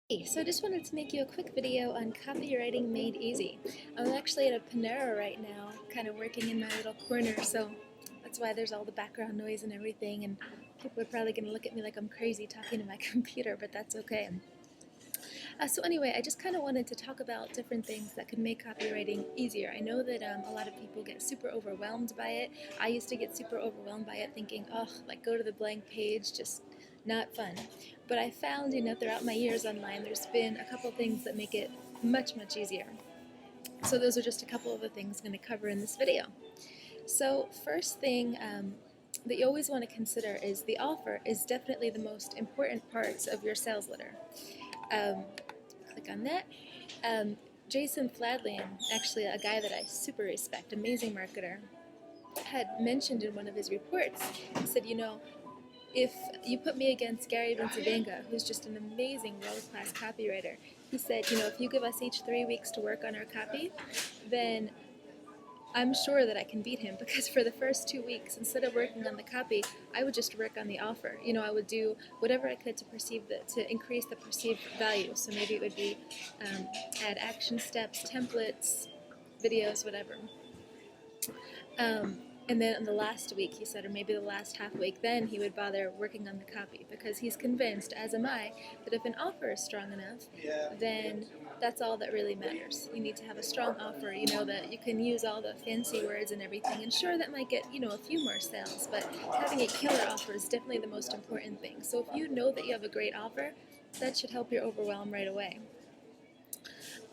Hey, so I just wanted to make you a quick video on copywriting made easy. I'm actually at a Panera right now, kind of working in my little corner, so that's why there's all the background noise and everything, and people are probably going to look at me like I'm crazy talking to my computer, but that's okay. So anyway, I just kind of wanted to talk about different things that could make copywriting easier. I know that a lot of people get super overwhelmed by it. I used to get super overwhelmed by it thinking, oh, like go to the blank page, just not fun. But I found, throughout my years online, there's been a couple things that make it much, much easier. So those are just a couple of the things I'm going to cover in this video. So first thing that you always want to consider is the offer is definitely the most important part of your sales letter. Um, Click on that. Jason Fladlien, actually a guy that I super respect, amazing marketer, had mentioned in one of his reports, he said, if you put me against Gary Vincevanga, who's just an amazing world-class copywriter, he said, if you give us each 3 weeks to work on our copy, then I'm sure that I can beat him, because for the first 2 weeks, instead of working on the copy, I would just work on the offer. I would do whatever I could to increase the perceived value. So maybe it would be add action steps, templates, videos, whatever. And then in the last week, he said, or maybe the last half week, then he would bother working on the copy, because he's convinced, as am I, that if an offer is strong enough, then that's all that really matters. You need to have a strong offer, that you can use all the fancy words and everything, and sure, that might get, a few more sales, but having a killer offer is definitely the most important thing. So if you know that you have a great offer, that should help your overwhelm right away.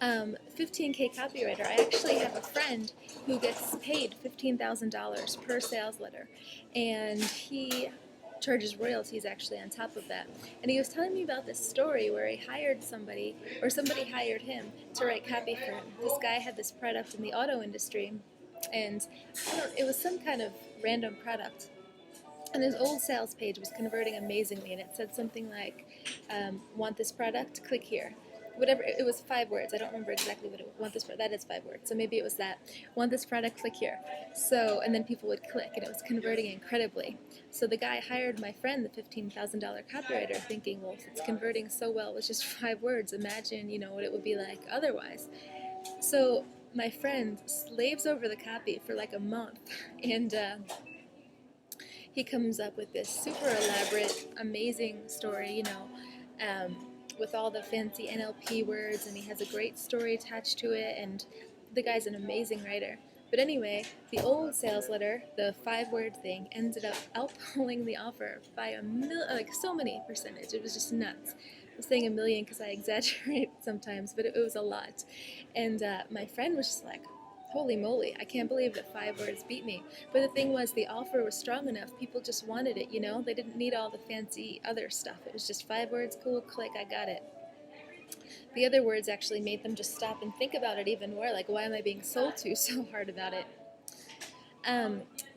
15K copywriter. I actually have a friend who gets paid $15,000 per sales letter, and he charges royalties actually on top of that. And he was telling me about this story where he hired somebody, or somebody hired him to write copy for him. This guy had this product in the auto industry, and it was some kind of random product. And his old sales page was converting amazingly, and it said something like, want this product? Click here. Whatever, it was 5 words. I don't remember exactly what it was. Want this product? That is 5 words. So maybe it was that. Want this product? Click here. So, and then people would click, and it was converting incredibly. So the guy hired my friend, the $15,000 copywriter, thinking, well, if it's converting so well with just 5 words, imagine, what it would be like otherwise. So my friend slaves over the copy for like a month, and he comes up with this super elaborate, amazing story, with all the fancy NLP words, and he has a great story attached to it, and the guy's an amazing writer. But anyway, the old sales letter, the 5-word thing, ended up outpulling the offer by so many percentage. It was just nuts. I'm saying a million because I exaggerate sometimes, but it was a lot. And my friend was just like, holy moly, I can't believe that 5 words beat me. But the thing was, the offer was strong enough. People just wanted it, They didn't need all the fancy other stuff. It was just 5 words, cool, click, I got it. The other words actually made them just stop and think about it even more, like, why am I being sold to so hard about it?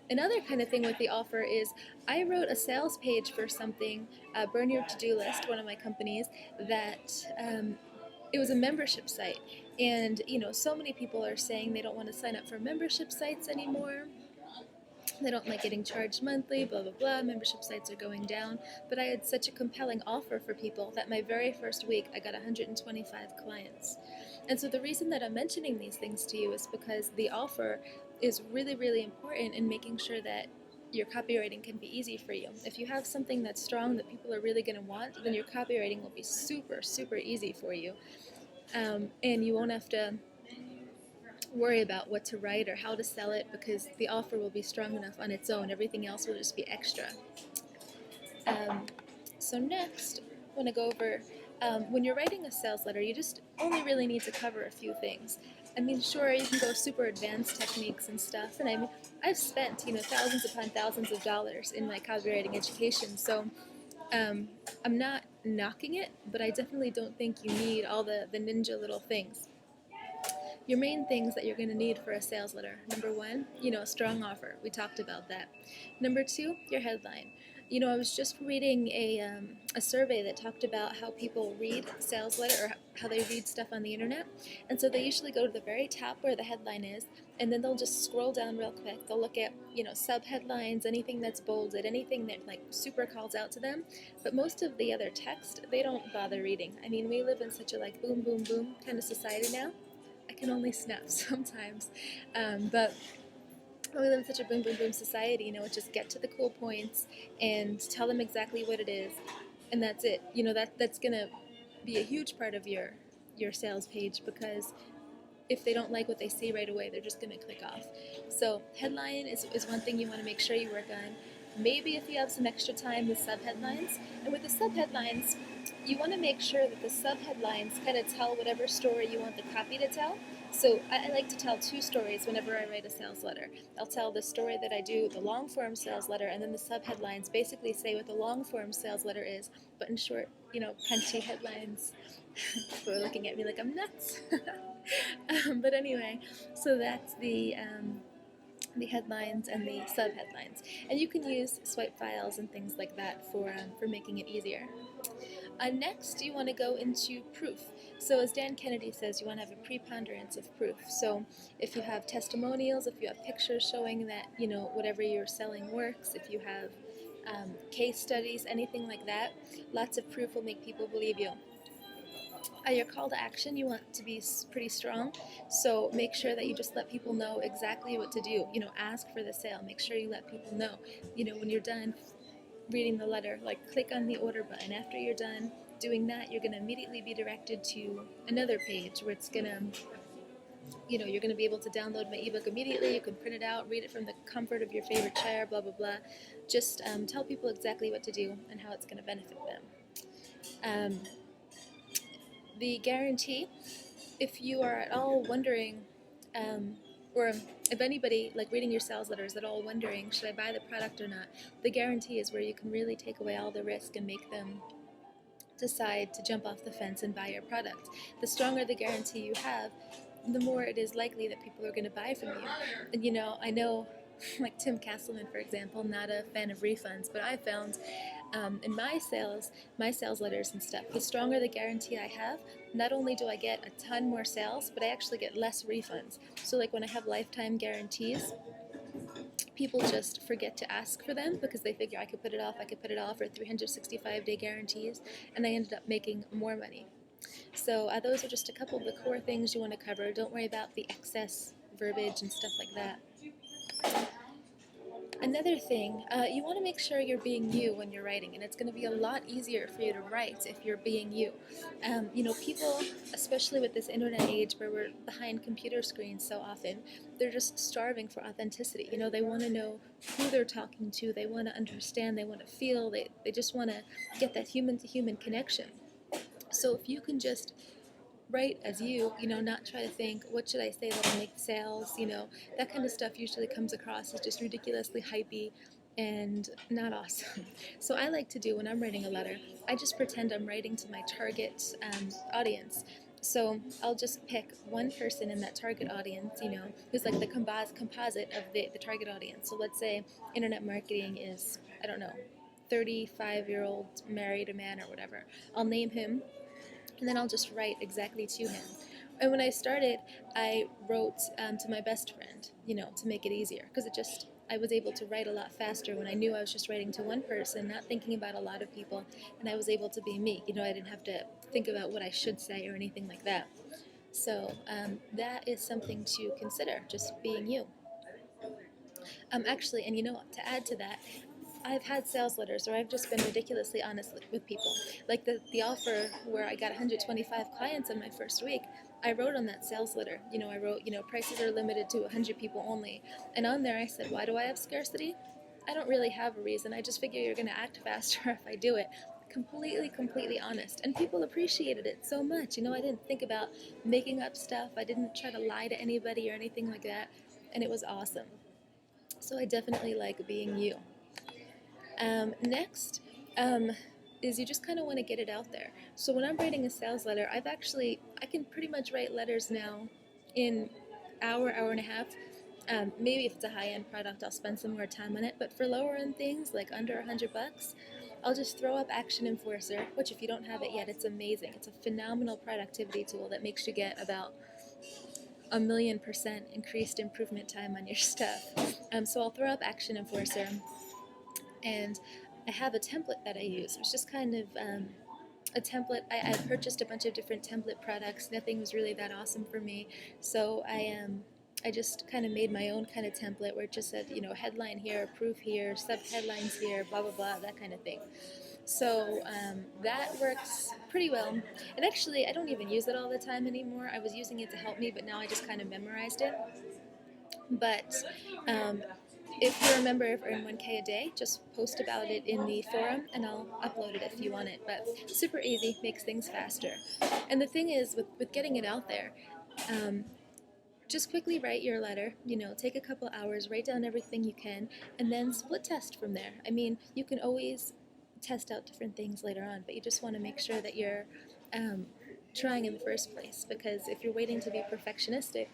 Another kind of thing with the offer is, I wrote a sales page for something, Burn Your To-Do List, one of my companies, that it was a membership site. And, so many people are saying they don't want to sign up for membership sites anymore. They don't like getting charged monthly, blah, blah, blah. Membership sites are going down. But I had such a compelling offer for people that my very first week, I got 125 clients. And so the reason that I'm mentioning these things to you is because the offer is really, really important in making sure that your copywriting can be easy for you. If you have something that's strong that people are really going to want, then your copywriting will be super, super easy for you. And you won't have to worry about what to write or how to sell it, because the offer will be strong enough on its own. Everything else will just be extra. So next, I want to go over, when you're writing a sales letter, you just only really need to cover a few things. I mean, sure, you can go super advanced techniques and stuff, and I've spent, thousands upon thousands of dollars in my copywriting education, so I'm not knocking it, but I definitely don't think you need all the ninja little things. Your main things that you're going to need for a sales letter. Number 1, a strong offer. We talked about that. Number 2, your headline. I was just reading a survey that talked about how people read sales letter or how they read stuff on the internet. And so they usually go to the very top where the headline is, and then they'll just scroll down real quick. They'll look at, sub-headlines, anything that's bolded, anything that like super calls out to them. But most of the other text, they don't bother reading. I mean, we live in such a like boom, boom, boom kind of society now. I can only snap sometimes. But we live in such a boom, boom, boom society, just get to the cool points and tell them exactly what it is, and that's it. That's gonna be a huge part of your sales page, because if they don't like what they see right away, they're just gonna click off. So headline is one thing you want to make sure you work on. Maybe if you have some extra time with subheadlines, and with the subheadlines, you want to make sure that the subheadlines kind of tell whatever story you want the copy to tell. So I like to tell two stories whenever I write a sales letter. I'll tell the story that I do, the long form sales letter, and then the subheadlines basically say what the long form sales letter is, but in short, punchy headlines. People are looking at me like I'm nuts. But anyway, so that's the headlines and the subheadlines, and you can use swipe files and things like that for making it easier. Next, you want to go into proof. So as Dan Kennedy says, you want to have a preponderance of proof. So if you have testimonials, if you have pictures showing that, whatever you're selling works, if you have case studies, anything like that, lots of proof will make people believe you. Your call to action, you want to be pretty strong. So make sure that you just let people know exactly what to do. Ask for the sale. Make sure you let people know. When you're done reading the letter, like click on the order button. After you're done doing that, you're going to immediately be directed to another page where it's going to, you're going to be able to download my ebook immediately. You can print it out, read it from the comfort of your favorite chair, blah, blah, blah. Just tell people exactly what to do and how it's going to benefit them. The guarantee, if you are at all wondering, or if anybody like reading your sales letters at all wondering, should I buy the product or not, the guarantee is where you can really take away all the risk and make them decide to jump off the fence and buy your product. The stronger the guarantee you have, the more it is likely that people are going to buy from you. And I know like Tim Castleman, for example, not a fan of refunds, but I found in my sales letters and stuff, the stronger the guarantee I have, not only do I get a ton more sales, but I actually get less refunds. So like when I have lifetime guarantees, people just forget to ask for them because they figure I could put it off, or 365-day guarantees, and I ended up making more money. So those are just a couple of the core things you want to cover. Don't worry about the excess verbiage and stuff like that. Another thing, you want to make sure you're being you when you're writing, and it's going to be a lot easier for you to write if you're being you. People, especially with this internet age where we're behind computer screens so often, they're just starving for authenticity. They want to know who they're talking to, they want to understand, they want to feel, they just want to get that human-to-human connection. So if you can just write as you, not try to think, what should I say that'll make sales, that kind of stuff usually comes across as just ridiculously hypey and not awesome. So I like to do, when I'm writing a letter, I just pretend I'm writing to my target audience. So I'll just pick one person in that target audience, who's like the composite of the target audience. So let's say internet marketing is, 35-year-old married a man or whatever. I'll name him, and then I'll just write exactly to him. And when I started, I wrote to my best friend, to make it easier, because I was able to write a lot faster when I knew I was just writing to one person, not thinking about a lot of people, and I was able to be me. I didn't have to think about what I should say or anything like that. So that is something to consider, just being you. Actually, and to add to that, I've had sales letters where I've just been ridiculously honest with people. Like the offer where I got 125 clients in my first week, I wrote on that sales letter. I wrote, prices are limited to 100 people only. And on there I said, why do I have scarcity? I don't really have a reason. I just figure you're going to act faster if I do it. Completely honest. And people appreciated it so much. I didn't think about making up stuff. I didn't try to lie to anybody or anything like that. And it was awesome. So I definitely like being you. Next is you just kind of want to get it out there. So when I'm writing a sales letter, I can pretty much write letters now in hour and a half. Maybe if it's a high-end product, I'll spend some more time on it. But for lower-end things, like under $100, I'll just throw up Action Enforcer, which if you don't have it yet, it's amazing. It's a phenomenal productivity tool that makes you get about 1,000,000% increased improvement time on your stuff. So I'll throw up Action Enforcer, and I have a template that I use. It's just kind of a template. I purchased a bunch of different template products. Nothing was really that awesome for me, so I just kind of made my own kind of template where it just said, headline here, proof here, sub-headlines here, blah, blah, blah, that kind of thing. So that works pretty well. And actually, I don't even use it all the time anymore. I was using it to help me, but now I just kind of memorized it. But if you're a member of Earn 1K a Day, just post about it in the forum and I'll upload it if you want it. But super easy, makes things faster. And the thing is, with getting it out there, just quickly write your letter, take a couple hours, write down everything you can, and then split test from there. I mean, you can always test out different things later on, but you just want to make sure that you're trying in the first place, because if you're waiting to be perfectionistic,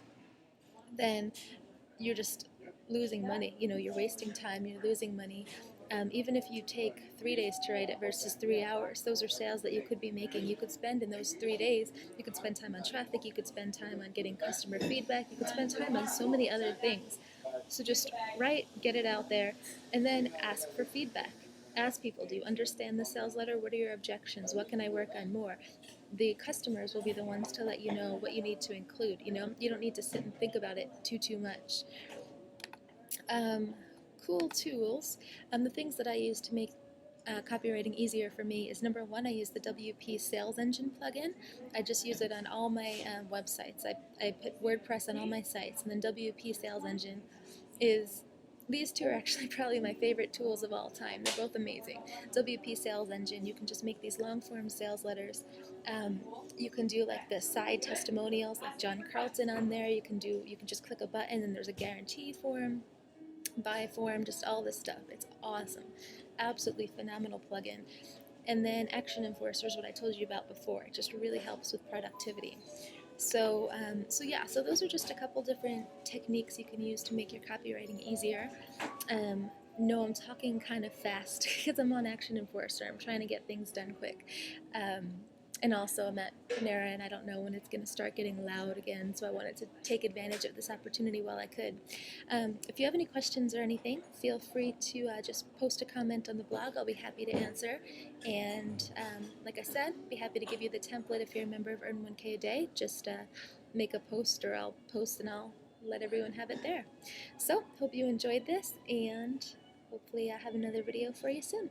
then you're just losing money. You're wasting time, you're losing money. Even if you take 3 days to write it versus 3 hours, those are sales that you could be making. You could spend in those 3 days, you could spend time on traffic, you could spend time on getting customer feedback, you could spend time on so many other things. So just write, get it out there, and then ask for feedback. Ask people, do you understand the sales letter? What are your objections? What can I work on more? The customers will be the ones to let you know what you need to include. You don't need to sit and think about it too much. Cool tools. The things that I use to make copywriting easier for me is, number one, I use the WP Sales Engine plugin. I just use it on all my websites. I put WordPress on all my sites, and then WP Sales Engine is, these two are actually probably my favorite tools of all time. They're both amazing. WP Sales Engine, you can just make these long form sales letters. You can do like the side testimonials like John Carlton on there. You can just click a button and there's a guarantee form, buy form, just all this stuff. It's awesome. Absolutely phenomenal plugin. And then Action Enforcer is what I told you about before. It just really helps with productivity. So those are just a couple different techniques you can use to make your copywriting easier. No, I'm talking kind of fast because I'm on Action Enforcer. I'm trying to get things done quick. And also I'm at Panera, and I don't know when it's going to start getting loud again, so I wanted to take advantage of this opportunity while I could. If you have any questions or anything, feel free to just post a comment on the blog. I'll be happy to answer. And like I said, be happy to give you the template if you're a member of Earn 1K a Day. Just make a post, or I'll post and I'll let everyone have it there. So, hope you enjoyed this, and hopefully I'll have another video for you soon.